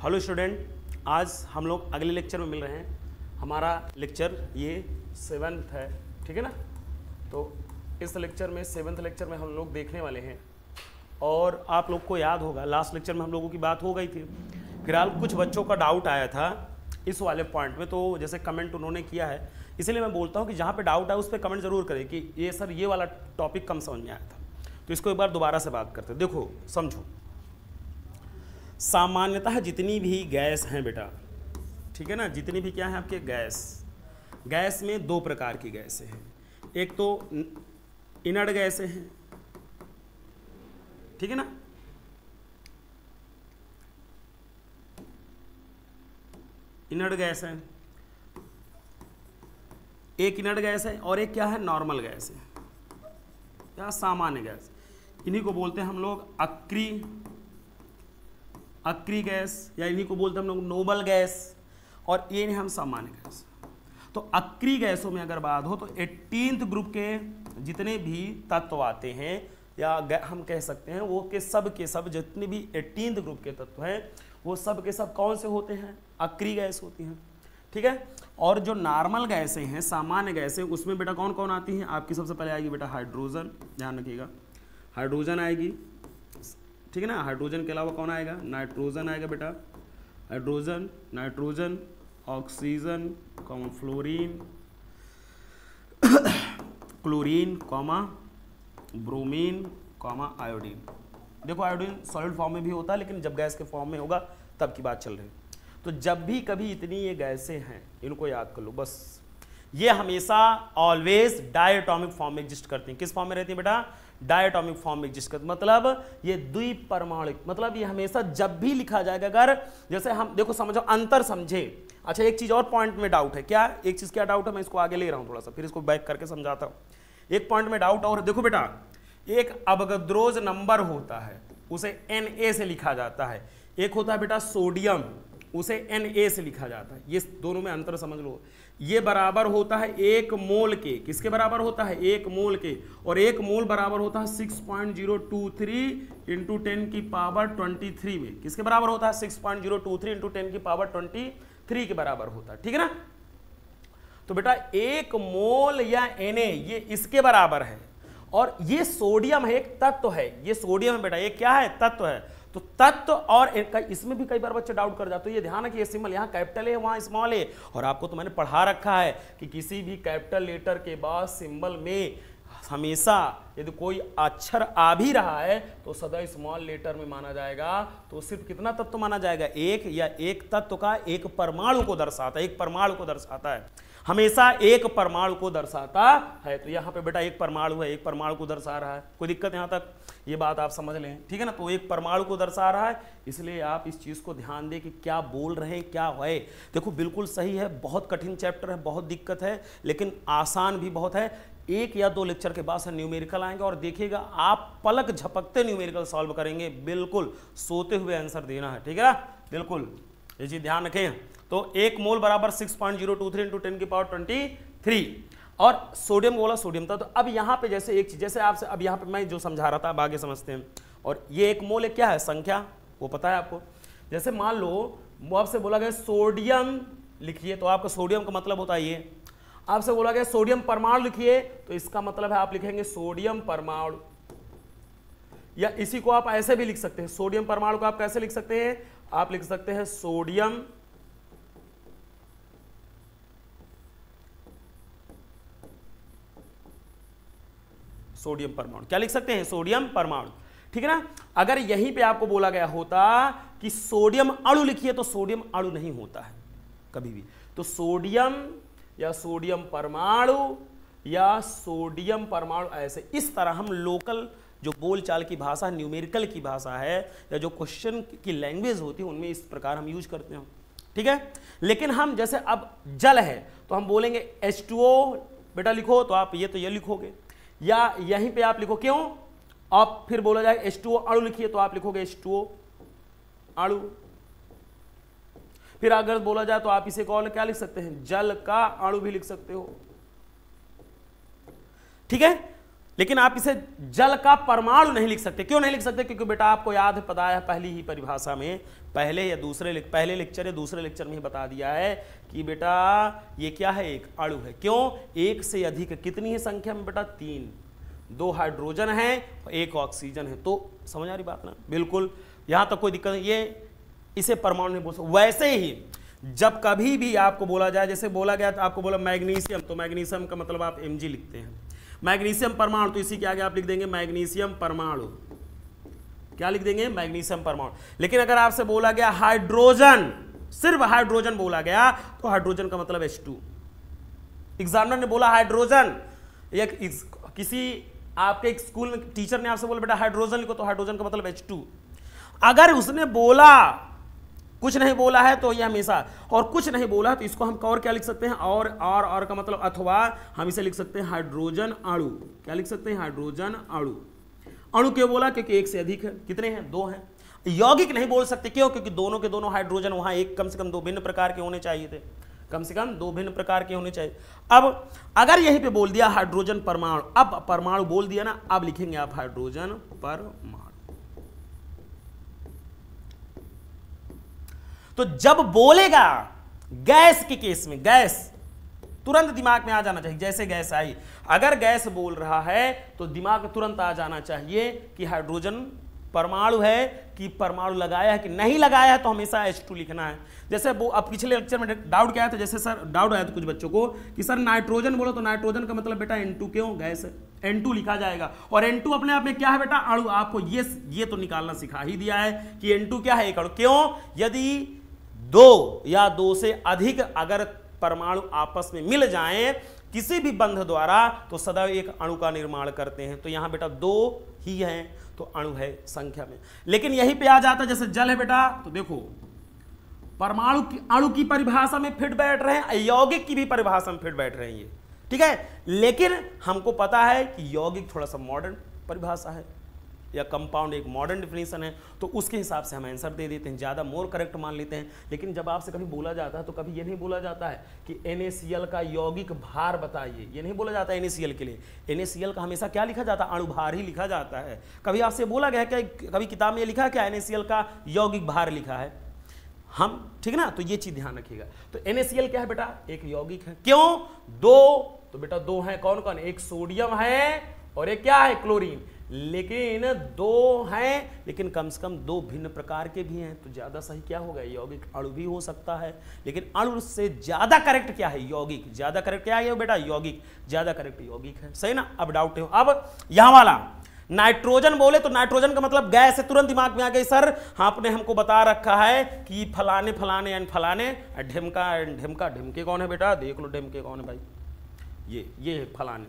Hello student, आज हम लोग अगले लेक्चर में मिल रहे हैं। हमारा लेक्चर ये 7th है, ठीक है ना। तो इस लेक्चर में 7th लेक्चर में हम लोग देखने वाले हैं। और आप लोग को याद होगा लास्ट लेक्चर में हम लोगों की बात हो गई थी। फिलहाल कुछ बच्चों का डाउट आया था इस वाले पॉइंट में, तो जैसे कमेंट उन्होंने किया है, इसलिए मैं बोलता हूँ कि जहाँ पे डाउट है उस पर कमेंट जरूर करें कि ये सर ये वाला टॉपिक कम समझ में आया था। तो इसको एक बार दोबारा से बात करते हैं। देखो समझो, सामान्यतः जितनी भी गैस हैं बेटा, ठीक है ना, जितनी भी क्या है आपके गैस में दो प्रकार की गैसें हैं। एक तो इनर्ट गैसें हैं, ठीक है ना, इनर्ट गैस है, एक इनर्ट गैस है और एक क्या है नॉर्मल गैस है या सामान्य गैस। इन्हीं को बोलते हैं हम लोग अक्री गैस, या इन्हीं को बोलते हैं हम लोग नोबल गैस, और ये नहीं हम सामान्य गैस। तो अक्री गैसों में अगर बात हो तो 18th ग्रुप के जितने भी तत्व आते हैं, या हम कह सकते हैं वो के सब जितने भी 18th ग्रुप के तत्व हैं वो सब के सब कौन से होते हैं, अक्री गैस होती हैं, ठीक है। और जो नॉर्मल गैसें हैं, सामान्य गैसें, उसमें बेटा कौन कौन आती हैं आपकी? सबसे पहले आएगी बेटा हाइड्रोजन, ध्यान रखिएगा, हाइड्रोजन आएगी, ठीक है ना। हाइड्रोजन के अलावा कौन आएगा? नाइट्रोजन आएगा बेटा, hydrogen, nitrogen, oxygen, fluorine, chlorine, bromine, iodine. देखो आयोडीन सॉलिड फॉर्म में भी होता है, लेकिन जब गैस के फॉर्म में होगा तब की बात चल रही है। तो जब भी कभी इतनी ये गैसें हैं, इनको याद कर लो बस। ये हमेशा ऑलवेज डायटोमिक फॉर्म में एग्जिस्ट करती हैं। किस फॉर्म में रहती है बेटा? डायटोमिक फॉर्म में एग्जिस्ट करती, मतलब ये द्विपरमाणुक, मतलब ये हमेशा जब भी लिखा जाएगा, अगर जैसे हम देखो समझो, अंतर समझे। अच्छा एक चीज और पॉइंट में डाउट है, क्या एक चीज क्या डाउट है, मैं इसको आगे ले रहा हूं थोड़ा सा, फिर इसको बैक करके समझाता हूं। एक पॉइंट में डाउट और देखो बेटा, एक अवगद्रोज नंबर होता है, उसे Na से लिखा जाता है। एक होता है बेटा सोडियम, उसे Na से लिखा जाता है। ये दोनों में अंतर समझ लो। ये बराबर होता है 1 मोल के, किसके बराबर होता है? 1 मोल के। और 1 मोल बराबर होता है 6.023 इंटू 10 की पावर 23 में। किसके बराबर होता है? 6.023 इंटू 10 की पावर 23 के बराबर होता है, ठीक है ना। तो बेटा 1 मोल या Na ये इसके बराबर है। और ये सोडियम है, एक तत्व है, ये सोडियम है बेटा, ये क्या है? तत्व है। तो तत्व, और इसमें भी कई बार बच्चे डाउट कर जाते हैं। ये ध्यान है कि ये सिंबल यहाँ कैपिटल है वहाँ स्मॉल है, और आपको तो मैंने पढ़ा रखा है कि किसी भी कैपिटल लेटर के बाद सिंबल में हमेशा यदि कोई अक्षर आ भी रहा है तो सदा स्मॉल लेटर में माना जाएगा। तो सिर्फ कितना तत्व माना जाएगा? एक, या एक तत्व का एक परमाणु को दर्शाता है, एक परमाणु को दर्शाता है, हमेशा एक परमाणु को दर्शाता है। तो यहाँ पे बेटा एक परमाणु है, एक परमाणु को दर्शा रहा है। कोई दिक्कत यहाँ तक? ये बात आप समझ लें, ठीक है ना। तो एक परमाणु को दर्शा रहा है, इसलिए आप इस चीज को ध्यान दें कि क्या बोल रहे हैं, क्या है। देखो बिल्कुल सही है, बहुत कठिन चैप्टर है, बहुत दिक्कत है, लेकिन आसान भी बहुत है। 1 या 2 लेक्चर के बाद से न्यूमेरिकल आएंगे और देखिएगा आप पलक झपकते न्यूमेरिकल सॉल्व करेंगे, बिल्कुल सोते हुए आंसर देना है, ठीक है ना, बिल्कुल ये चीज ध्यान रखें। तो 1 मोल बराबर 6.023 इंटू 10 की पावर 23, और सोडियम बोला सोडियम था। तो अब यहाँ पे जैसे एक चीज, जैसे आपसे अब यहाँ पे मैं जो समझा रहा था, अब आगे समझते हैं। और ये 1 मोल क्या है? संख्या, वो पता है आपको। जैसे मान लो वो आपसे बोला गया सोडियम लिखिए, तो आपका सोडियम का मतलब होता है ये। आपसे बोला गया सोडियम परमाणु लिखिए, तो इसका मतलब है आप लिखेंगे सोडियम परमाणु। या इसी को आप ऐसे भी लिख सकते हैं, सोडियम परमाणु को आप कैसे लिख सकते हैं? आप लिख सकते हैं सोडियम परमाणु। क्या लिख सकते हैं? सोडियम परमाणु, ठीक है ना। अगर यहीं पे आपको बोला गया होता कि सोडियम अणु लिखिए, तो सोडियम अणु नहीं होता है कभी भी। तो सोडियम या सोडियम परमाणु या सोडियम परमाणु, ऐसे इस तरह हम लोकल जो बोलचाल की भाषा, न्यूमेरिकल की भाषा है, या जो क्वेश्चन की लैंग्वेज होती है, उनमें इस प्रकार हम यूज करते हैं, ठीक है। लेकिन हम जैसे अब जल है तो हम बोलेंगे H2O बेटा लिखो, तो आप ये लिखोगे, या यहीं पे आप लिखो, क्यों? आप फिर बोला जाए H2O अणु लिखिए, तो आप लिखोगे H2O अणु। फिर अगर बोला जाए तो आप इसे कौन क्या लिख सकते हैं? जल का अणु भी लिख सकते हो, ठीक है। लेकिन आप इसे जल का परमाणु नहीं लिख सकते। क्यों नहीं लिख सकते? क्योंकि बेटा आपको याद है, पता है पहली ही परिभाषा में, पहले लेक्चर या दूसरे लेक्चर में ही बता दिया है कि बेटा ये क्या है, एक अणु है। क्यों? एक से अधिक कितनी है संख्या में बेटा? 3, 2 हाइड्रोजन है, 1 ऑक्सीजन है। तो समझ आ रही बात ना? बिल्कुल, यहां तक कोई दिक्कत नहीं। ये इसे परमाणु नहीं बोल सकते। वैसे ही जब कभी भी आपको बोला जाए, जैसे बोला गया था आपको बोला मैग्नीशियम, तो मैग्नीशियम का मतलब आप Mg लिखते हैं। मैग्नीशियम परमाणु, तो इसी के आगे आप लिख देंगे मैग्नीशियम परमाणु। क्या लिख देंगे? मैग्नीशियम परमाणु। लेकिन अगर आपसे बोला गया हाइड्रोजन, सिर्फ हाइड्रोजन बोला गया, तो हाइड्रोजन का मतलब H2। एग्जामिनर ने बोला हाइड्रोजन, या किसी आपके स्कूल में टीचर ने आपसे बोला बेटा हाइड्रोजन लिखो, तो हाइड्रोजन का मतलब H2। अगर उसने बोला, कुछ नहीं बोला है तो ये हमेशा, और कुछ नहीं बोला तो इसको हम और क्या लिख सकते हैं? और का मतलब अथवा हम इसे लिख सकते हैं हाइड्रोजन अणु। क्या लिख सकते हैं? हाइड्रोजन अणु। अणु क्यों बोला? क्योंकि एक से अधिक है। कितने हैं? 2 हैं। यौगिक नहीं बोल सकते। क्यों? क्योंकि दोनों के दोनों हाइड्रोजन वहां एक कम से कम 2 भिन्न प्रकार के होने चाहिए थे, कम से कम 2 भिन्न प्रकार के होने चाहिए। अब अगर यहीं पे बोल दिया हाइड्रोजन परमाणु, अब परमाणु बोल दिया ना, अब लिखेंगे आप हाइड्रोजन परमाणु। तो जब बोलेगा गैस के केस में, गैस तुरंत दिमाग में आ जाना चाहिए। जैसे गैस आई, अगर गैस बोल रहा है तो दिमाग में तुरंत आ जाना चाहिए कि हाइड्रोजन परमाणु है कि परमाणु लगाया है कि नहीं लगाया है, तो हमेशा H2 लिखना है। जैसे वो अब पिछले लेक्चर में डाउट क्या आया था, जैसे सर डाउट आया था कुछ बच्चों को कि सर नाइट्रोजन बोलो, तो नाइट्रोजन का मतलब बेटा N2, क्यों? गैस है, N2 लिखा जाएगा। और N2 अपने आप में क्या है बेटा? अणु। आपको ये तो निकालना सिखा ही दिया है कि N2 क्या है? एक अणु। क्यों? यदि 2 या 2 से अधिक अगर परमाणु आपस में मिल जाएं किसी भी बंध द्वारा, तो सदैव एक अणु का निर्माण करते हैं। तो यहां बेटा 2 ही हैं, तो अणु है संख्या में। लेकिन यहीं पे आ जाता, जैसे जल है बेटा, तो देखो परमाणु की, अणु की परिभाषा में फिट बैठ रहे हैं, यौगिक की भी परिभाषा में फिट बैठ रहे हैं ये, ठीक है। लेकिन हमको पता है कि यौगिक थोड़ा सा मॉडर्न परिभाषा है, या कंपाउंड एक मॉडर्न डिफिनेशन है, तो उसके हिसाब से हम आंसर दे देते हैं, ज़्यादा मोर करेक्ट मान लेते हैं। लेकिन जब आपसे कभी बोला जाता है तो कभी ये नहीं बोला जाता है कि NaCl का यौगिक भार बताइए, ये नहीं बोला जाता है NaCl के लिए। NaCl का हमेशा क्या लिखा जाता है? अणु भार ही लिखा जाता है। कभी आपसे बोला गया क्या, कभी किताब में ये लिखा है क्या NaCl का यौगिक भार लिखा है? हम, ठीक है ना, तो ये चीज़ ध्यान रखिएगा। तो NaCl क्या है बेटा? एक यौगिक है। क्यों? 2, तो बेटा 2 है, कौन कौन? एक सोडियम है और एक क्या है? क्लोरीन। लेकिन 2 हैं, लेकिन कम से कम 2 भिन्न प्रकार के भी हैं, तो ज्यादा सही क्या होगा? यौगिक। अणु भी हो सकता है, लेकिन अणु से ज्यादा करेक्ट क्या है? यौगिक। ज्यादा करेक्ट क्या है बेटा? यौगिक। ज्यादा करेक्ट यौगिक है, सही ना। अब डाउट है। अब यहां वाला नाइट्रोजन बोले तो नाइट्रोजन का मतलब गैस है, तुरंत दिमाग में आ गई सर, आपने हमको बता रखा है कि फलाने फलाने एंड फलाने, ढिमका एंड ढिमका। ढिमके कौन है बेटा? देख लो ढिमके कौन है भाई, ये है फलाने,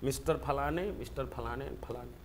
मिस्टर फलाने, मिस्टर फलाने एंड फलाने,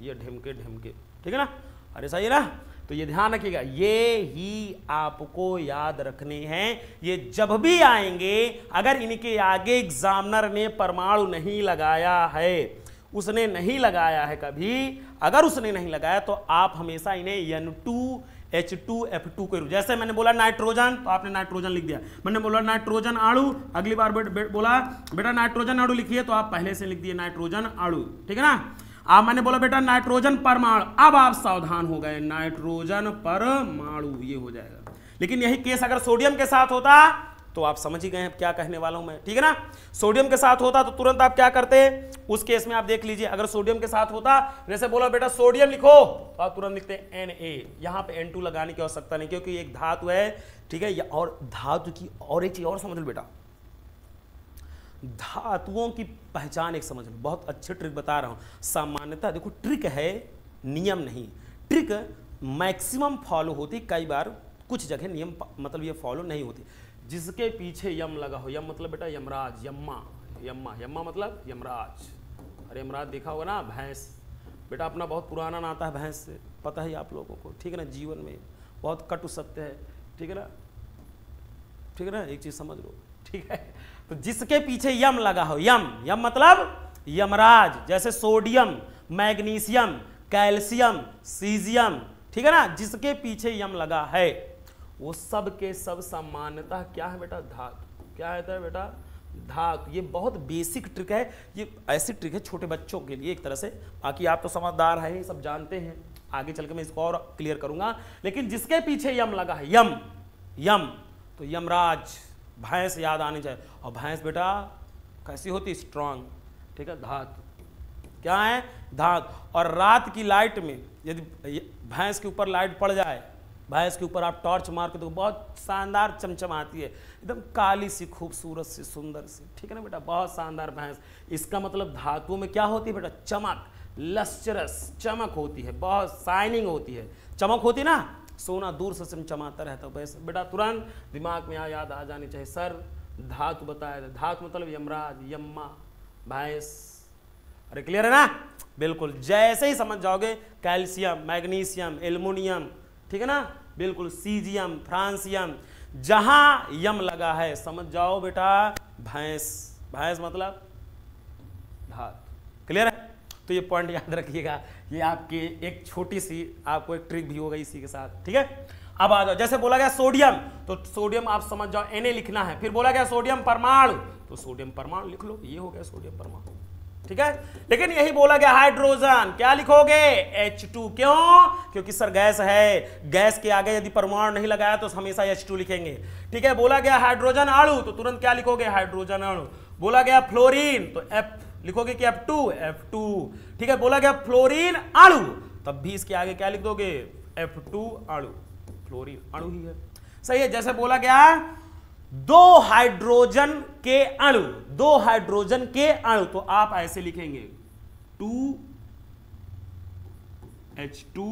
ये ढिमके ढिमके, ठीक है ना। अरे सही है ना। तो ये ध्यान रखिएगा, ये ही आपको याद रखने हैं। ये जब भी आएंगे, अगर इनके आगे एग्जामिनर ने परमाणु नहीं लगाया है, उसने नहीं लगाया है कभी, अगर उसने नहीं लगाया तो आप हमेशा इन्हें N2H2F2 के, जैसे मैंने बोला नाइट्रोजन, तो आपने नाइट्रोजन लिख दिया। मैंने बोला नाइट्रोजन अणु, अगली बार बोला बेटा नाइट्रोजन अणु लिखिए, तो आप पहले से लिख दिए नाइट्रोजन अणु, ठीक है ना। अब मैंने बोला बेटा नाइट्रोजन परमाणु, अब आप सावधान हो गए, नाइट्रोजन परमाणु ये हो जाएगा। लेकिन यही केस अगर सोडियम के साथ होता तो आप समझ ही गए हैं क्या कहने वाला हूं मैं, ठीक है ना। सोडियम के साथ होता तो तुरंत आप क्या करते, उस केस में आप देख लीजिए, अगर सोडियम के साथ होता, जैसे बोला बेटा सोडियम लिखो, तो आप तुरंत लिखते हैं Na। यहां पे N2 लगाने की आवश्यकता नहीं, क्योंकि एक धातु है, ठीक है। और धातु की और एक चीज और समझ लो बेटा, धातुओं की पहचान एक समझ लो, बहुत अच्छे ट्रिक बता रहा हूं। सामान्यतः देखो ट्रिक है, नियम नहीं। ट्रिक मैक्सिमम फॉलो होती, कई बार कुछ जगह नियम मतलब ये फॉलो नहीं होती। जिसके पीछे यम लगा हो, यम मतलब बेटा यमराज, यम्मा, यम्मा, यम्मा मतलब यमराज। अरे यमराज देखा होगा ना, भैंस बेटा, अपना बहुत पुराना नाता है भैंस से, पता है आप लोगों को, ठीक है ना। जीवन में बहुत कटु सत्य है, ठीक है ना, ठीक है ना, एक चीज समझ लो, ठीक है। तो जिसके पीछे यम लगा हो, यम, यम मतलब यमराज, जैसे सोडियम, मैग्नीशियम, कैल्शियम, सीजियम, ठीक है ना, जिसके पीछे यम लगा है वो सब के सब सामान्यतः क्या है बेटा? धातु। क्या है बेटा? धातु। ये बहुत बेसिक ट्रिक है, ये ऐसी ट्रिक है छोटे बच्चों के लिए एक तरह से, बाकी आप तो समझदार हैं, सब जानते हैं, आगे चल के मैं इसको और क्लियर करूंगा। लेकिन जिसके पीछे यम लगा है, यम यम, तो यमराज, भैंस याद आनी चाहिए। और भैंस बेटा कैसी होती? स्ट्रांग, ठीक है, धातु, क्या है? धातु। और रात की लाइट में यदि भैंस के ऊपर लाइट पड़ जाए, भैंस के ऊपर आप टॉर्च मार के तो बहुत शानदार चमचमाती है, एकदम काली सी, खूबसूरत सी, सुंदर सी, ठीक है ना बेटा, बहुत शानदार भैंस। इसका मतलब धातुओं में क्या होती है बेटा? चमक, लस्चरस, चमक होती है, बहुत शाइनिंग होती है, चमक होती है ना, सोना दूर से चमचमाता रहता है। वैसे बेटा तुरंत दिमाग में याद आ जानी चाहिए, सर धातु बताया था, धातु मतलब यमराज, यम्मा, भैंस। अरे क्लियर है ना? बिल्कुल, जैसे ही समझ जाओगे, कैल्शियम, मैग्नीशियम, एल्युमिनियम, ठीक है ना, बिल्कुल, सीजियम, फ्रांसियम, जहां यम लगा है समझ जाओ बेटा भैंस, भैंस मतलब धातु। क्लियर है? तो ये पॉइंट याद रखिएगा, ये आपके एक छोटी सी आपको एक ट्रिक भी होगा इसी के साथ, ठीक है। अब आ जाओ, जैसे बोला गया सोडियम, तो सोडियम आप समझ जाओ Na लिखना है, फिर बोला गया सोडियम परमाणु, तो सोडियम परमाणु लिख लो, ये हो गया सोडियम परमाणु, ठीक है। लेकिन यही बोला गया हाइड्रोजन, क्या लिखोगे? H2, क्यों? क्योंकि सर गैस है, गैस के आगे यदि परमाणु नहीं लगाया तो हमेशा H2 लिखेंगे, ठीक है। बोला गया हाइड्रोजन अणु, तो तुरंत क्या लिखोगे? हाइड्रोजन अणु। बोला गया फ्लोरीन, तो F लिखोगे कि F2, ठीक है। बोला गया फ्लोरीन अणु, तब भी इसके आगे क्या लिख दोगे? F2 अणु, फ्लोरीन अणु ही है, सही है। जैसे बोला गया दो हाइड्रोजन के अणु, दो हाइड्रोजन के अणु, तो आप ऐसे लिखेंगे 2H2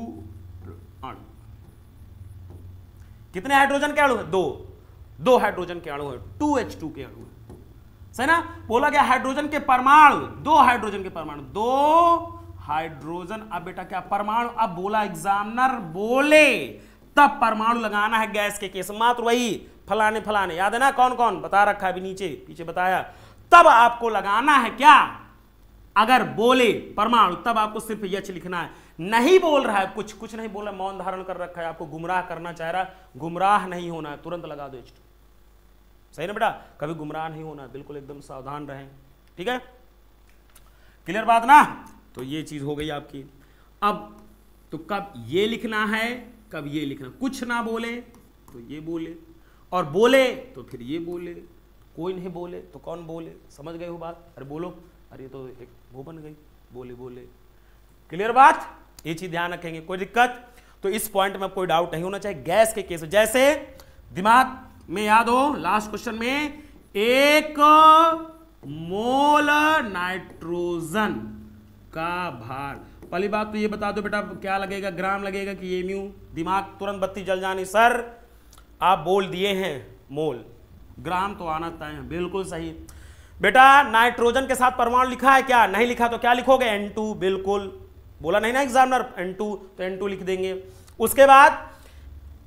अणु। कितने हाइड्रोजन के अणु है? दो हाइड्रोजन के अणु है, 2H2 के अणु है, सही ना। बोला गया हाइड्रोजन के परमाणु, दो हाइड्रोजन के परमाणु, दो हाइड्रोजन। अब बेटा क्या परमाणु? अब बोला एग्जामिनर बोले तब परमाणु लगाना है गैस के केस, मात्र वही फलाने फलाने, याद है ना कौन कौन बता रखा है अभी नीचे, पीछे बताया, तब आपको लगाना है क्या? अगर बोले परमाणु तब आपको सिर्फ H लिखना है। नहीं बोल रहा है, कुछ नहीं बोल रहा, मौन धारण कर रखा है, आपको गुमराह करना चाह रहा, गुमराह नहीं होना है, तुरंत लगा दो H2, सही ना बेटा, कभी गुमराह नहीं होना, बिल्कुल एकदम सावधान रहें, ठीक है। क्लियर बात ना? तो ये चीज हो गई आपकी। अब तो कब ये लिखना है, कब ये लिखना, कुछ ना बोले तो ये बोले, और बोले तो फिर ये बोले, कोई नहीं बोले तो कौन बोले, समझ गए हो बात? अरे बोलो, अरे तो एक वो बन गई, बोले बोले। क्लियर बात? ये चीज ध्यान रखेंगे, कोई दिक्कत? तो इस पॉइंट में कोई डाउट नहीं होना चाहिए। गैस के केस जैसे दिमाग में याद हो, लास्ट क्वेश्चन में 1 मोल नाइट्रोजन का भार, पहली बात तो ये बता दो बेटा, क्या लगेगा? ग्राम लगेगा कि म्यू? दिमाग तुरंत बत्ती जल जानी, सर आप बोल दिए हैं मोल, ग्राम तो आना तय है, बिल्कुल सही बेटा। नाइट्रोजन के साथ परमाणु लिखा है क्या? नहीं लिखा, तो क्या लिखोगे? N2, बिल्कुल, बोला नहीं ना एग्जामिनर N2, तो N2 लिख देंगे। उसके बाद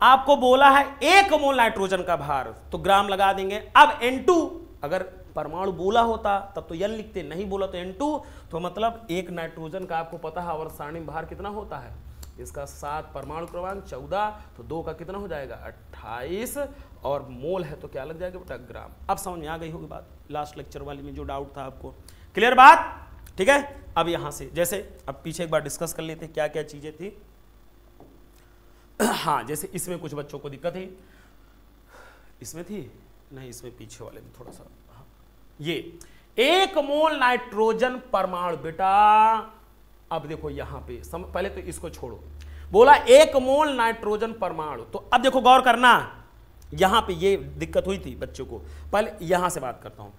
आपको बोला है 1 मोल नाइट्रोजन का भार, तो ग्राम लगा देंगे। अब N2 अगर परमाणु बोला होता तब तो N लिखते, नहीं बोला तो N2, तो मतलब 1 नाइट्रोजन का आपको पता है आवर्त सारणी में भार कितना होता है, इसका 7 परमाणु क्रमांक 14, तो 2 का कितना हो जाएगा? 28, और मोल है तो क्या लग जाएगा बेटा? ग्राम। अब समझ में आ गई होगी बात, लास्ट लेक्चर वाली में जो डाउट था आपको। क्लियर बात? ठीक है। अब यहां से जैसे अब पीछे एक बार डिस्कस कर लेते हैं क्या क्या चीजें थी। हाँ, जैसे इसमें कुछ बच्चों को दिक्कत थी, इसमें थी नहीं, इसमें पीछे वाले में थोड़ा सा, हाँ। ये 1 मोल नाइट्रोजन परमाणु बेटा, अब देखो यहां पे पहले तो इसको छोड़ो, बोला 1 मोल नाइट्रोजन परमाणु, तो अब देखो गौर करना, यहां पे ये दिक्कत हुई थी बच्चों को, पहले यहां से बात करता हूं।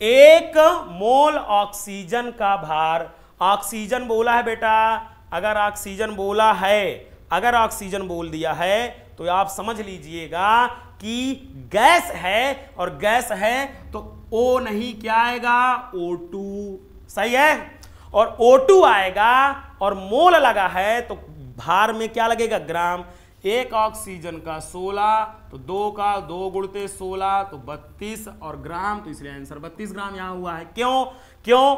1 मोल ऑक्सीजन का भार, ऑक्सीजन बोला है बेटा, अगर ऑक्सीजन बोला है, अगर ऑक्सीजन बोल दिया है तो आप समझ लीजिएगा कि गैस है, और गैस है तो O नहीं, क्या आएगा? O2, सही है, और O2 आएगा, और मोल लगा है तो भार में क्या लगेगा? ग्राम। 1 ऑक्सीजन का 16, तो 2 का 2 गुणते 16 तो 32, और ग्राम, तो इसलिए आंसर 32 ग्राम यहां हुआ है। क्यों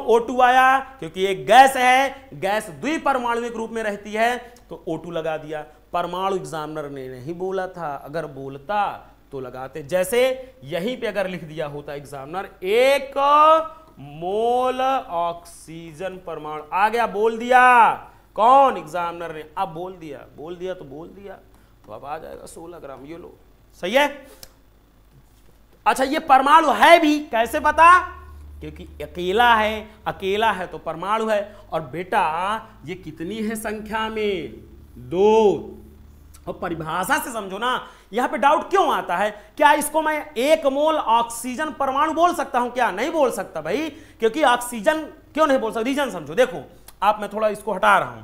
O2 आया? क्योंकि एक गैस है, गैस द्विपरमाणुविक रूप में रहती है, तो O2 लगा दिया। परमाणु एग्जामिनर ने नहीं बोला था, अगर बोलता तो लगाते। जैसे यहीं पे अगर लिख दिया होता एग्जामिनर 1 मोल ऑक्सीजन परमाणु, आ गया, बोल दिया कौन, एग्जामिनर ने, अब बोल दिया तो बोल दिया, तो अब आ जाएगा 16 ग्राम, ये लो, सही है। अच्छा, ये परमाणु है भी, कैसे पता, क्योंकि अकेला है तो परमाणु है, और बेटा ये कितनी है संख्या में, 2। और परिभाषा से समझो ना, यहां पे डाउट क्यों आता है, क्या इसको मैं 1 मोल ऑक्सीजन परमाणु बोल सकता हूं क्या, नहीं बोल सकता भाई, क्योंकि ऑक्सीजन क्यों नहीं बोल सकता, रीजन समझो। देखो आप, मैं थोड़ा इसको हटा रहा हूं,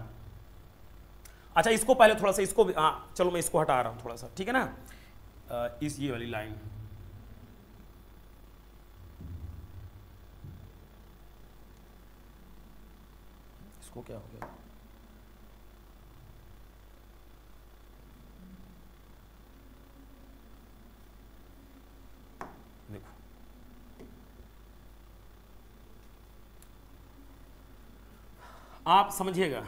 अच्छा इसको पहले थोड़ा सा इसको, चलो मैं इसको हटा रहा हूं थोड़ा सा, ठीक है ना, इस ये वाली लाइन, इसको क्या हो गया, देखो आप समझिएगा,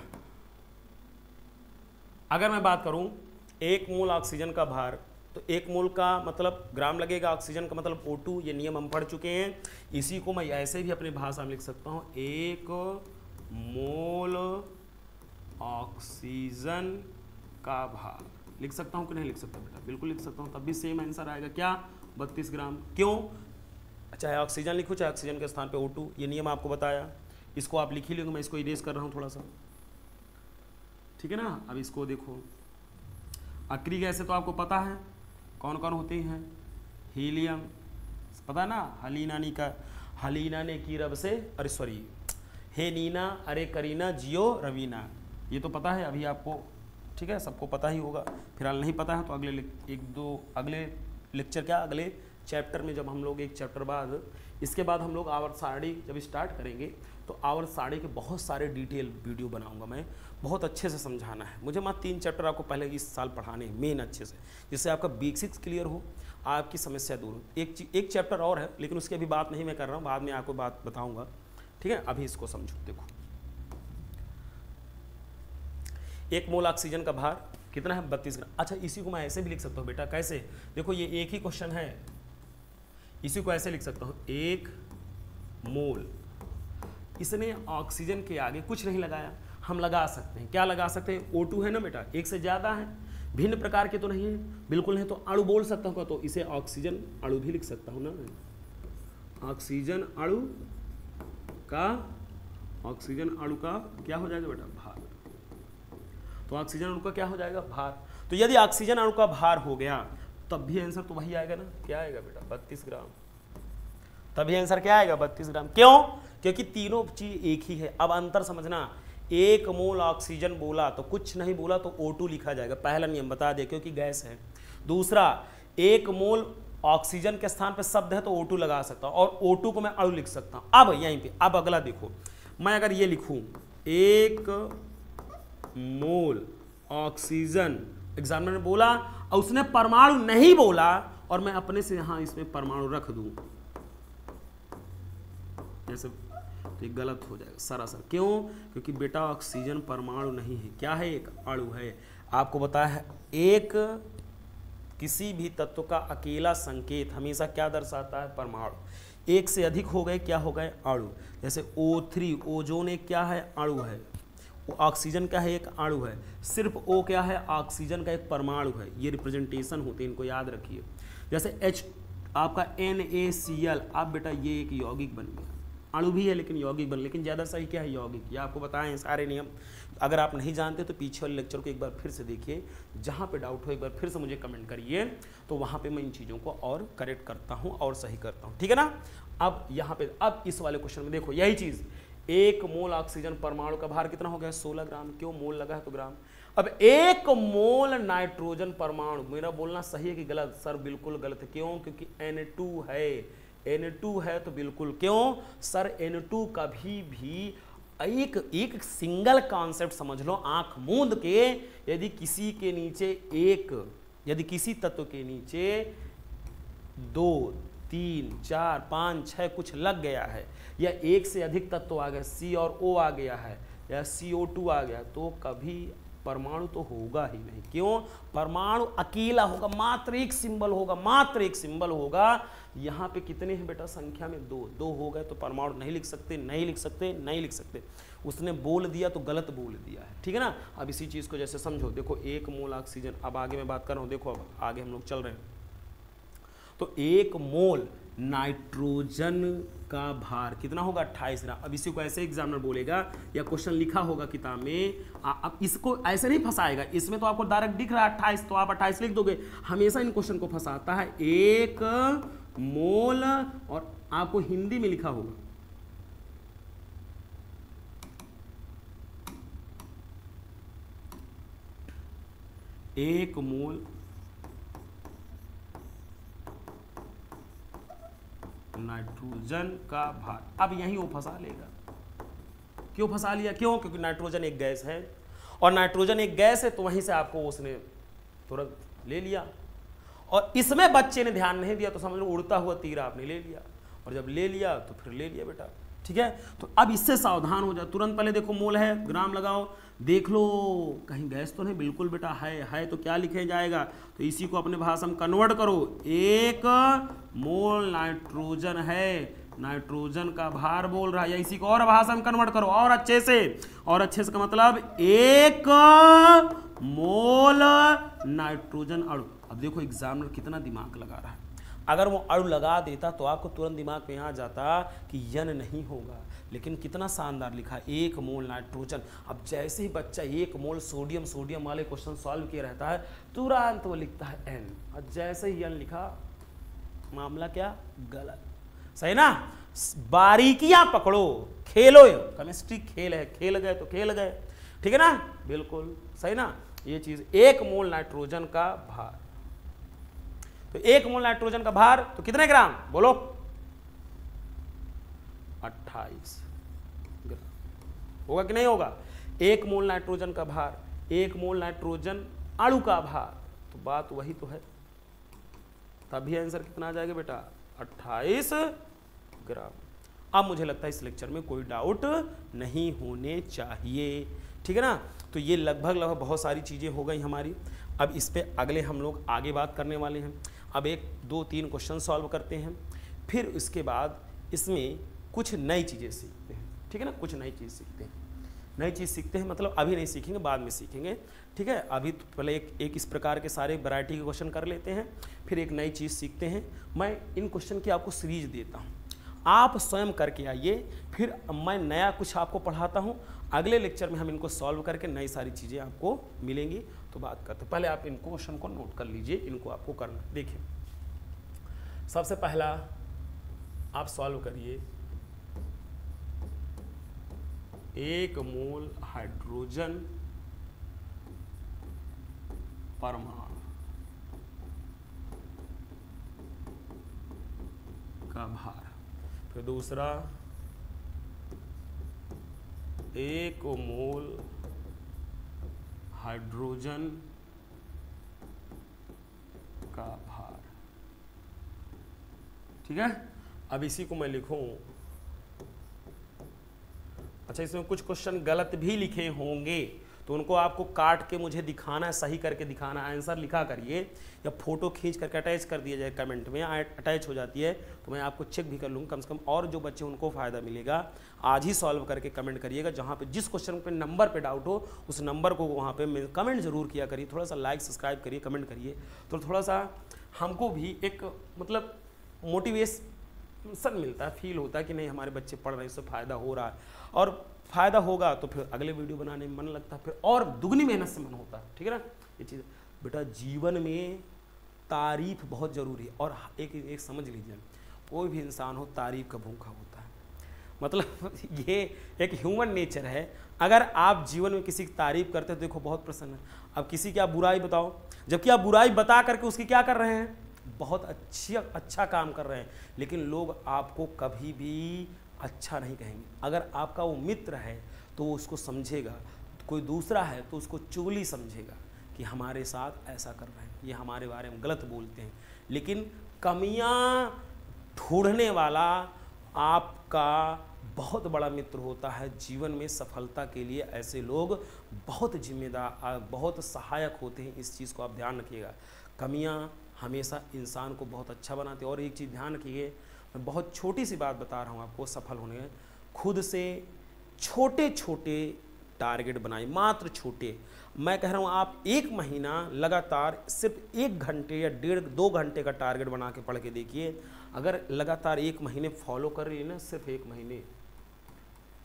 अगर मैं बात करूं 1 मोल ऑक्सीजन का भार, तो 1 मोल का मतलब ग्राम लगेगा, ऑक्सीजन का मतलब O2, ये नियम हम पढ़ चुके हैं। इसी को मैं ऐसे भी अपनी भाषा में लिख सकता हूं, 1 मोल ऑक्सीजन का भार, लिख सकता हूं कि नहीं लिख सकता बेटा, बिल्कुल लिख सकता हूं, तब भी सेम आंसर आएगा, क्या, 32 ग्राम। क्यों, चाहे ऑक्सीजन लिखो चाहे ऑक्सीजन के स्थान पे O2, ये नियम आपको बताया, इसको आप लिख ही लोगे, मैं इसको इरेज कर रहा हूं थोड़ा सा, ठीक है ना। अब इसको देखो, अक्रिय गैसें तो आपको पता है कौन कौन होते हैं, हीलियम, पता है ना, हलीना ने की रब से, अरे सॉरी, हे नीना, अरे करीना, जियो रवीना, ये तो पता है अभी आपको, ठीक है, सबको पता ही होगा। फिलहाल नहीं पता है तो अगले लेक्चर क्या, अगले चैप्टर में, जब हम लोग एक चैप्टर बाद, इसके बाद हम लोग आवर्त सारणी जब स्टार्ट करेंगे, तो आवर्त सारणी के बहुत सारे डिटेल वीडियो बनाऊंगा मैं, बहुत अच्छे से समझाना है मुझे। मात्र 3 चैप्टर आपको पहले इस साल पढ़ाने हैं मेन अच्छे से, जिससे आपका बेसिक्स क्लियर हो, आपकी समस्या दूर हो। एक चैप्टर और है, लेकिन उसकी अभी बात नहीं मैं कर रहा हूँ, बाद में आपको बात बताऊँगा, ठीक है। अभी इसको समझो, देखो 1 मोल ऑक्सीजन का भार कितना है, 32 ग्राम। अच्छा, इसी को मैं ऐसे भी लिख सकता हूँ बेटा, कैसे, देखो ये एक ही क्वेश्चन है, इसी को ऐसे लिख सकता हूँ, 1 मोल, इसने ऑक्सीजन के आगे कुछ नहीं लगाया, हम लगा सकते हैं, क्या लगा सकते हैं, O2 है ना बेटा, एक से ज़्यादा है, भिन्न प्रकार के तो नहीं है, बिल्कुल नहीं, तो अणु बोल सकता हूँ, तो इसे ऑक्सीजन अणु भी लिख सकता हूँ ना, ऑक्सीजन अणु का क्या हो जाएगा बेटा, भार, तो ऑक्सीजन अणु का क्या हो जाएगा, भार। तो यदि ऑक्सीजन अणु का भार हो गया, तब भी आंसर तो वही आएगा ना, क्या आएगा बेटा, 32 ग्राम, तभी आंसर क्या आएगा, 32 ग्राम। क्यों, क्योंकि तीनों चीज एक ही है। अब अंतर समझना, 1 मोल ऑक्सीजन बोला तो कुछ नहीं बोला तो O2 लिखा जाएगा, पहला नियम बता दे, क्योंकि गैस है। दूसरा, 1 मोल ऑक्सीजन के स्थान पे शब्द है तो O2 लगा सकता हूं, और O2 को मैं अणु लिख सकता हूं। अब यहीं पे, अब अगला देखो, मैं अगर ये लिखूं 1 मोल ऑक्सीजन, एग्जामिनर ने बोला और उसने परमाणु नहीं बोला, और मैं अपने से यहां इसमें परमाणु रख दूं, जैसे, तो ये गलत हो जाएगा सरासर। क्यों, क्योंकि बेटा ऑक्सीजन परमाणु नहीं है, क्या है, एक अणु है। आपको बताया है, एक किसी भी तत्व का अकेला संकेत हमेशा क्या दर्शाता है, परमाणु। एक से अधिक हो गए, क्या हो गए, अणु। जैसे O3, ओजोन एक क्या है, अणु है, ऑक्सीजन का है, एक अणु है। सिर्फ O क्या है, ऑक्सीजन का एक परमाणु है। ये रिप्रेजेंटेशन होते हैं, इनको याद रखिए। जैसे H आपका NaCl, आप बेटा ये एक यौगिक बन गया, अणु भी है लेकिन यौगिक बन, लेकिन ज़्यादा सही क्या है, यौगिक। ये आपको बताएं हैं सारे नियम। अगर आप नहीं जानते तो पीछे वाले लेक्चर को एक बार फिर से देखिए, जहाँ पे डाउट हो एक बार फिर से मुझे कमेंट करिए, तो वहाँ पे मैं इन चीज़ों को और करेक्ट करता हूँ और सही करता हूँ, ठीक है ना। अब यहाँ पे, अब इस वाले क्वेश्चन में देखो यही चीज़, 1 मोल ऑक्सीजन परमाणु का भार कितना हो गया, 16 ग्राम। क्यों, मोल लगा है तो ग्राम। अब 1 मोल नाइट्रोजन परमाणु, मेरा बोलना सही है कि गलत, सर बिल्कुल गलत है। क्यों, क्योंकि N2 है, N2 है तो बिल्कुल। क्यों सर, N2 कभी भी एक सिंगल कॉन्सेप्ट समझ लो, आंख मूंद के, यदि किसी के नीचे यदि किसी तत्व के नीचे 2, 3, 4, 5, 6 कुछ लग गया है, या एक से अधिक तत्व आ गया, C और O आ गया है, या CO2 आ गया, तो कभी परमाणु तो होगा ही नहीं। क्यों? परमाणु अकेला होगा, मात्र एक सिंबल होगा, मात्र एक सिंबल होगा। यहाँ पे कितने हैं बेटा? संख्या में दो, दो हो गए तो परमाणु नहीं लिख सकते, नहीं लिख सकते, नहीं लिख सकते। उसने बोल दिया तो गलत बोल दिया है, ठीक है ना। अब इसी चीज़ को जैसे समझो, देखो 1 मोल ऑक्सीजन, अब आगे मैं बात कर रहा हूँ, देखो अब आगे हम लोग चल रहे हैं। तो 1 मोल नाइट्रोजन का भार कितना होगा? 28 ग्राम। अब इसी को ऐसे एग्जामिनर बोलेगा या क्वेश्चन लिखा होगा किताब में, अब इसको ऐसे नहीं फंसाएगा, इसमें तो आपको डायरेक्ट दिख रहा है 28, तो आप 28 लिख दोगे। हमेशा इन क्वेश्चन को फंसाता है 1 मोल, और आपको हिंदी में लिखा होगा 1 मोल नाइट्रोजन का भार। अब यहीं वो फंसा लेगा। क्यों फंसा लिया? क्यों? क्योंकि नाइट्रोजन एक गैस है, और नाइट्रोजन एक गैस है तो वहीं से आपको उसने तुरंत ले लिया। और इसमें बच्चे ने ध्यान नहीं दिया तो समझ लो उड़ता हुआ तीर आपने ले लिया, और जब ले लिया तो फिर ले लिया बेटा, ठीक है। तो अब इससे सावधान हो जाओ, तुरंत पहले देखो मोल है, ग्राम लगाओ, देख लो कहीं गैस तो नहीं, बिल्कुल बेटा है तो क्या लिखे जाएगा? तो इसी को अपने भाषा में कन्वर्ट करो, 1 मोल नाइट्रोजन है, नाइट्रोजन का भार बोल रहा है, या इसी को और भाषा में कन्वर्ट करो और अच्छे से, और अच्छे से का मतलब 1 मोल नाइट्रोजन अणु। अब देखो एग्जामिनर कितना दिमाग लगा रहा है। अगर वो अणु लगा देता तो आपको तुरंत दिमाग में आ जाता कि यन नहीं होगा, लेकिन कितना शानदार लिखा 1 मोल नाइट्रोजन। अब जैसे ही बच्चा 1 मोल सोडियम वाले क्वेश्चन सॉल्व किया रहता है तुरंत वो लिखता है एन, और जैसे ही एन लिखा मामला क्या? गलत। सही ना? बारीकियां पकड़ो, खेलो, केमिस्ट्री खेल है, खेल गए तो खेल गए, ठीक है ना, बिल्कुल सही ना। ये चीज 1 मोल नाइट्रोजन का भार, तो 1 मोल नाइट्रोजन का भार तो कितने ग्राम बोलो? 28 ग्राम। होगा कि नहीं होगा? 1 मोल नाइट्रोजन का भार, 1 मोल नाइट्रोजन अणु का भार, तो बात वही तो है। तभी आंसर कितना आ जाएगा बेटा? 28 ग्राम। अब मुझे लगता है इस लेक्चर में कोई डाउट नहीं होने चाहिए, ठीक है ना। तो ये लगभग बहुत सारी चीज़ें हो गई हमारी। अब इस पे अगले हम लोग आगे बात करने वाले हैं। अब 1, 2, 3 क्वेश्चन सॉल्व करते हैं, फिर उसके बाद इसमें कुछ नई चीज़ें सीखते हैं, ठीक है ना। कुछ नई चीज़ सीखते हैं, नई चीज़ सीखते हैं मतलब अभी नहीं सीखेंगे, बाद में सीखेंगे, ठीक है। अभी तो पहले एक इस प्रकार के सारे वैरायटी के क्वेश्चन कर लेते हैं, फिर एक नई चीज़ सीखते हैं। मैं इन क्वेश्चन की आपको सीरीज देता हूँ, आप स्वयं करके आइए, फिर मैं नया कुछ आपको पढ़ाता हूँ। अगले लेक्चर में हम इनको सॉल्व करके नई सारी चीज़ें आपको मिलेंगी, तो बात करते हैं। पहले आप इन क्वेश्चन को नोट कर लीजिए, इनको आपको करना। देखिए सबसे पहला आप सॉल्व करिए, 1 मोल हाइड्रोजन परमाणु का भार। फिर दूसरा 1 मोल हाइड्रोजन का भार, ठीक है। अब इसी को मैं लिखूं, अच्छा इसमें कुछ क्वेश्चन गलत भी लिखे होंगे तो उनको आपको काट के मुझे दिखाना है, सही करके दिखाना है। आंसर लिखा करिए या फोटो खींच करके अटैच कर दिया जाए, कमेंट में अटैच हो जाती है तो मैं आपको चेक भी कर लूँगा कम से कम, और जो बच्चे उनको फ़ायदा मिलेगा। आज ही सॉल्व करके कमेंट करिएगा, जहाँ पे जिस क्वेश्चन पे नंबर पे डाउट हो उस नंबर को वहाँ पे कमेंट जरूर किया करिए। थोड़ा सा लाइक सब्सक्राइब करिए, कमेंट करिए, तो थोड़ा सा हमको भी एक मतलब मोटिवेशन मिलता है, फील होता है कि नहीं हमारे बच्चे पढ़ रहे हैं, इससे फ़ायदा हो रहा है, और फ़ायदा होगा तो फिर अगले वीडियो बनाने में मन लगता है, फिर और दुगनी मेहनत से मन होता है, ठीक है ना। ये चीज़ बेटा जीवन में तारीफ बहुत ज़रूरी है, और एक समझ लीजिए, कोई भी इंसान हो तारीफ का भूखा होता है, मतलब ये एक ह्यूमन नेचर है। अगर आप जीवन में किसी की तारीफ करते हो तो देखो बहुत प्रसन्न है। अब किसी की आप बुराई बताओ, जबकि आप बुराई बता करके उसकी क्या कर रहे हैं, बहुत अच्छा काम कर रहे हैं, लेकिन लोग आपको कभी भी अच्छा नहीं कहेंगे। अगर आपका वो मित्र है तो वो उसको समझेगा, कोई दूसरा है तो उसको चुगली समझेगा कि हमारे साथ ऐसा कर रहे हैं, ये हमारे बारे में गलत बोलते हैं। लेकिन कमियां ढूंढने वाला आपका बहुत बड़ा मित्र होता है। जीवन में सफलता के लिए ऐसे लोग बहुत जिम्मेदार, बहुत सहायक होते हैं। इस चीज़ को आप ध्यान रखिएगा। कमियां हमेशा इंसान को बहुत अच्छा बनाती है। और एक चीज़ ध्यान रखिए, मैं बहुत छोटी सी बात बता रहा हूँ आपको सफल होने में। खुद से छोटे छोटे टारगेट बनाइए, मात्र छोटे। मैं कह रहा हूँ आप 1 महीना लगातार सिर्फ 1 घंटे या 1.5-2 घंटे का टारगेट बना के पढ़ के देखिए। अगर लगातार 1 महीने फॉलो कर रही है ना, सिर्फ 1 महीने,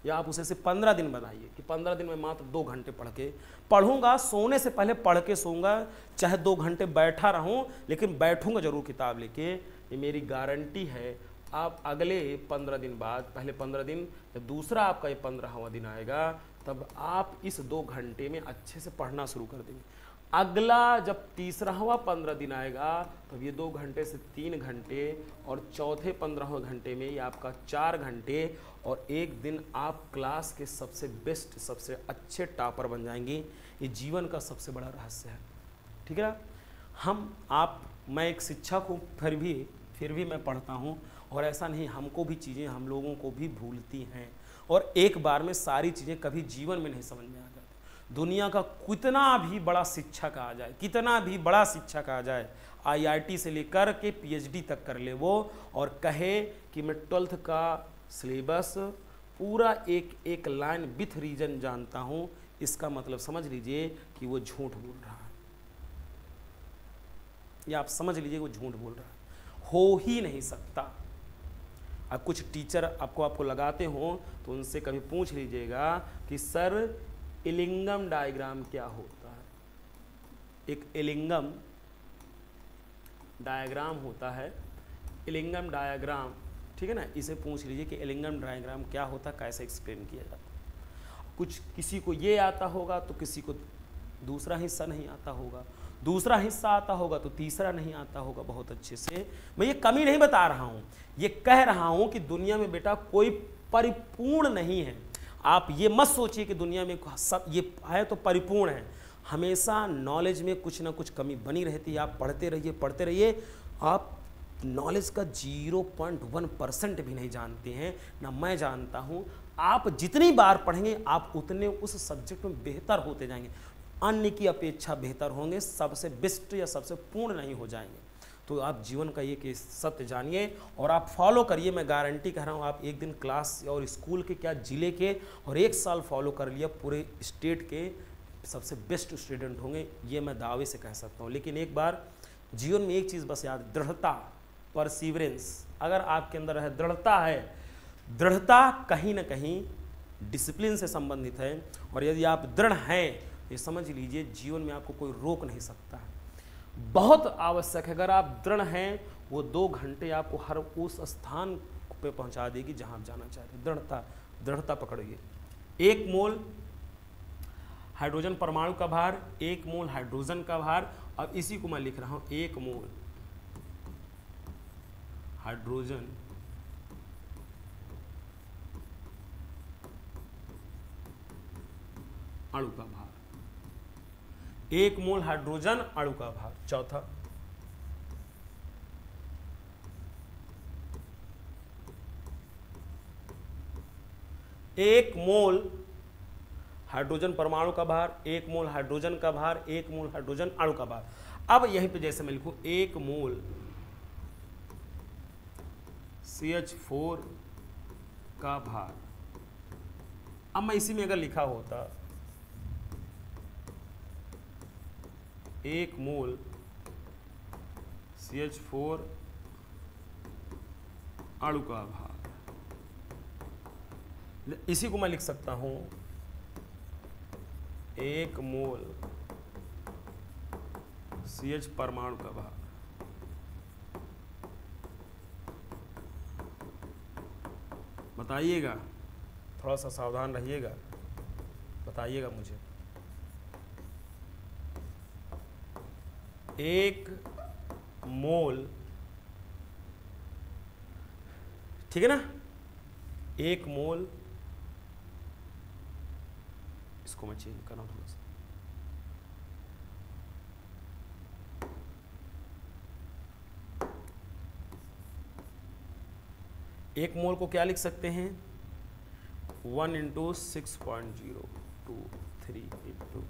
या आप उसे सिर्फ 15 दिन बनाइए कि 15 दिन में मात्र 2 घंटे पढ़ूंगा, सोने से पहले पढ़ के सोऊंगा, चाहे 2 घंटे बैठा रहूं, लेकिन बैठूंगा जरूर किताब लेके। ये मेरी गारंटी है। आप अगले 15 दिन बाद, पहले 15 दिन या दूसरा आपका ये 15वां दिन आएगा, तब आप इस 2 घंटे में अच्छे से पढ़ना शुरू कर देंगे। अगला जब तीसरावां 15 दिन आएगा, तब ये 2 घंटे से 3 घंटे, और चौथे 15वें घंटे में ये आपका 4 घंटे, और एक दिन आप क्लास के सबसे बेस्ट, सबसे अच्छे टॉपर बन जाएंगे। ये जीवन का सबसे बड़ा रहस्य है। ठीक है ना? मैं एक शिक्षक हूँ, फिर भी मैं पढ़ता हूँ, और ऐसा नहीं, हमको भी चीज़ें, हम लोगों को भी भूलती हैं, और एक बार में सारी चीज़ें कभी जीवन में नहीं समझ में आ जाती। दुनिया का कितना भी बड़ा शिक्षक आ जाए, कितना भी बड़ा शिक्षक आ जाए, IIT से लेकर के PhD तक कर ले वो, और कहे कि मैं 12th का सिलेबस पूरा एक लाइन विथ रीजन जानता हूँ, इसका मतलब समझ लीजिए कि वो झूठ बोल रहा है। या आप समझ लीजिए वो झूठ बोल रहा है, हो ही नहीं सकता। अब कुछ टीचर आपको लगाते हो तो उनसे कभी पूछ लीजिएगा कि सर इलिंगम डायग्राम क्या होता है। एक इलिंगम डायग्राम होता है, इलिंगम डायग्राम, ठीक है ना? इसे पूछ लीजिए कि इलिंगम डायग्राम क्या होता है, कैसे एक्सप्लेन किया जाता है। कुछ किसी को ये आता होगा तो किसी को दूसरा हिस्सा नहीं आता होगा, दूसरा हिस्सा आता होगा तो तीसरा नहीं आता होगा बहुत अच्छे से। मैं ये कमी नहीं बता रहा हूँ, ये कह रहा हूँ कि दुनिया में बेटा कोई परिपूर्ण नहीं है। आप ये मत सोचिए कि दुनिया में सब ये है तो परिपूर्ण है। हमेशा नॉलेज में कुछ ना कुछ कमी बनी रहती है। आप पढ़ते रहिए। आप नॉलेज का 0.1% भी नहीं जानते हैं, ना मैं जानता हूँ। आप जितनी बार पढ़ेंगे आप उतने उस सब्जेक्ट में बेहतर होते जाएंगे, अन्य की अपेक्षा बेहतर होंगे, सबसे बेस्ट या सबसे पूर्ण नहीं हो जाएंगे। तो आप जीवन का ये सत्य जानिए और आप फॉलो करिए। मैं गारंटी कह रहा हूँ, आप एक दिन क्लास और स्कूल के, क्या जिले के, और 1 साल फॉलो कर लिया, पूरे स्टेट के सबसे बेस्ट स्टूडेंट होंगे, ये मैं दावे से कह सकता हूँ। लेकिन एक बार जीवन में एक चीज़ बस याद, दृढ़ता, परसिवरेंस अगर आपके अंदर है, दृढ़ता कहीं ना कहीं डिसिप्लिन से संबंधित है। और यदि आप दृढ़ हैं, ये समझ लीजिए जीवन में आपको कोई रोक नहीं सकता है। बहुत आवश्यक है, अगर आप दृढ़ हैं, वो 2 घंटे आपको हर उस स्थान पे पहुंचा देगी जहां आप जाना चाहते हैं। दृढ़ता पकड़िए। 1 मोल हाइड्रोजन परमाणु का भार, 1 मोल हाइड्रोजन का भार। अब इसी को मैं लिख रहा हूं, 1 मोल हाइड्रोजन अणु का भार, 1 मोल हाइड्रोजन अणु का भार। चौथा, एक मोल हाइड्रोजन परमाणु का भार, 1 मोल हाइड्रोजन का भार, 1 मोल हाइड्रोजन अणु का भार। अब यहीं पे जैसे मैं लिखूं 1 मोल CH4 का भार। अब मैं इसी में अगर लिखा होता 1 मोल CH4 अणु का भार, इसी को मैं लिख सकता हूं 1 मोल CH परमाणु का भार। बताइएगा, थोड़ा सा सावधान रहिएगा, बताइएगा मुझे। 1 मोल, ठीक है ना, 1 मोल, इसको मैं चेंज कर रहा हूं थोड़ा सा, एक मोल को क्या लिख सकते हैं 1 इंटू 6.023 इंटू,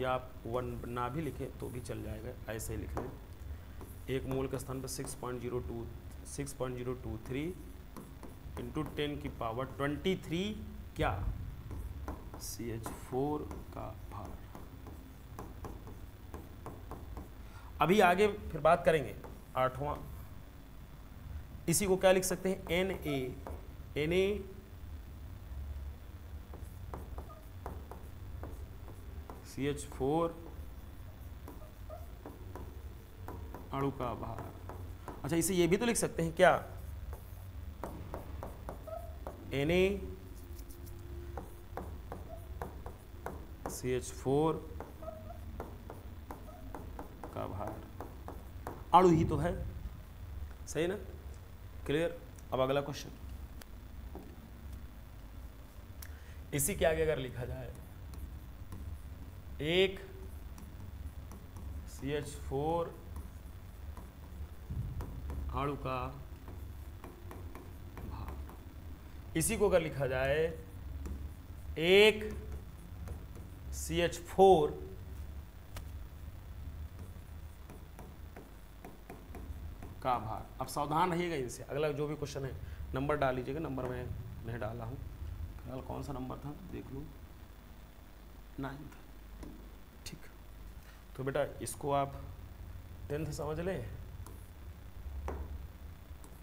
या आप 1 ना भी लिखें तो भी चल जाएगा, ऐसे ही लिख लें। एक मोल के स्थान पर 6.023 इंटू 10 की पावर 23 क्या CH4 का भार। अभी आगे फिर बात करेंगे 8वां, इसी को क्या लिख सकते हैं Na CH4 अणु का भार। अच्छा, इसे ये भी तो लिख सकते हैं क्या Na CH4 का भार, अणु ही तो है, सही ना, क्लियर। अब अगला क्वेश्चन, इसी के आगे अगर लिखा जाए एक CH4 अणु का भार, इसी को अगर लिखा जाए एक CH4 का भार। अब सावधान रहिएगा इनसे, अगला जो भी क्वेश्चन है नंबर डाल लीजिएगा, नंबर मैं नहीं डाला हूँ, फिलहाल कौन सा नंबर था देख लूँ, 9th, ठीक। तो बेटा इसको आप 10th समझ लें,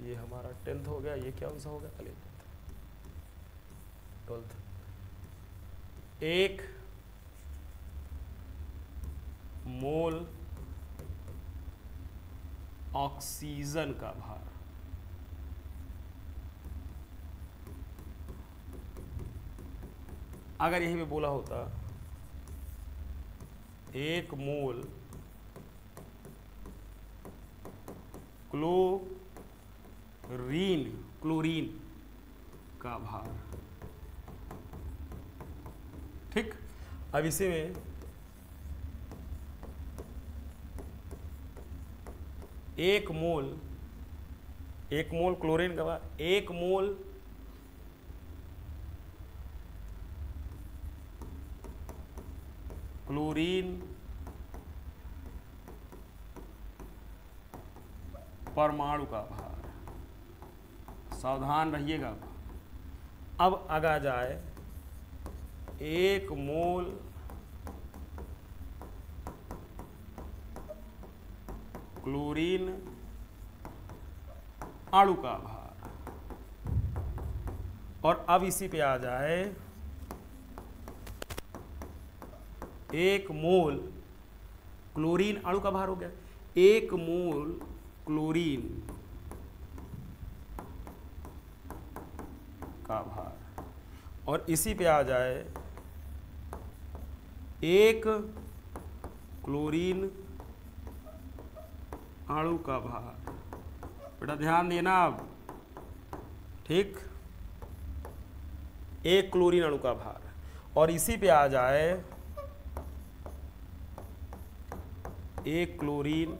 ये हमारा 10th हो गया, ये क्या सा हो गया 11th, 12th। एक मोल ऑक्सीजन का भार, अगर यहीं पे बोला होता एक मोल क्लोरीन का भार, ठीक। अब इसी में एक मोल क्लोरीन का भार, एक मोल क्लोरीन परमाणु का भार, सावधान रहिएगा। अब आगे जाए एक मोल क्लोरीन अणु का भार, और अब इसी पे आ जाए एक मोल क्लोरीन अणु का भार हो गया, एक मोल क्लोरीन का भार, और इसी पे आ जाए एक क्लोरीन अणु का भार। बेटा ध्यान देना अब, ठीक, एक क्लोरीन अणु का भार, और इसी पे आ जाए एक क्लोरीन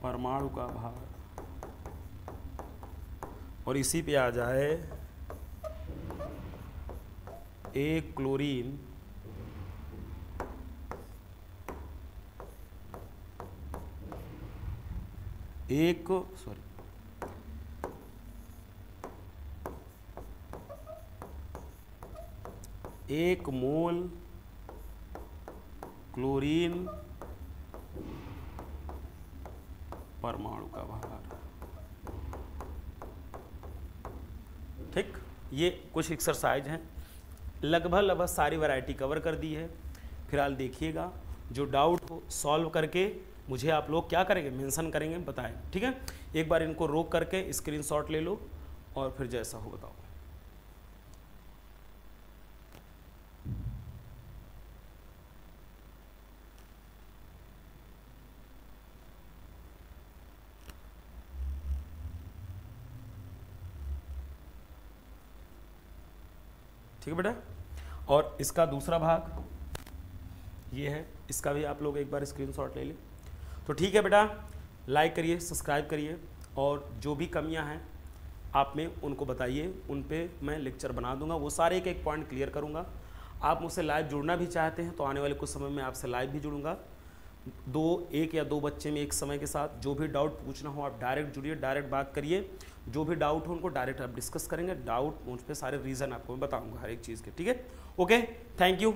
परमाणु का भार, और इसी पे आ जाए एक क्लोरीन एक मोल क्लोरीन परमाणु का भार, ठीक। ये कुछ एक्सरसाइज हैं, लगभग सारी वैरायटी कवर कर दी है। फिलहाल देखिएगा, जो डाउट हो सॉल्व करके मुझे आप लोग क्या करेंगे, मेंशन करेंगे, बताएं, ठीक है। एक बार इनको रोक करके स्क्रीनशॉट ले लो और फिर जैसा हो बताओ। ठीक है बेटा, और इसका दूसरा भाग ये है, इसका भी आप लोग एक बार स्क्रीनशॉट ले लें। तो ठीक है बेटा, लाइक करिए, सब्सक्राइब करिए, और जो भी कमियां हैं आप में उनको बताइए, उन पे मैं लेक्चर बना दूंगा, वो सारे एक एक पॉइंट क्लियर करूंगा। आप मुझसे लाइव जुड़ना भी चाहते हैं तो आने वाले कुछ समय में आपसे लाइव भी जुड़ूंगा, एक या दो बच्चे में एक समय के साथ। जो भी डाउट पूछना हो आप डायरेक्ट जुड़िए, डायरेक्ट बात करिए, जो भी डाउट हो उनको डायरेक्ट आप डिस्कस करेंगे। डाउट मुझ पे सारे रीज़न आपको मैं बताऊंगा हर एक चीज़ के, ठीक है। Okay, thank you.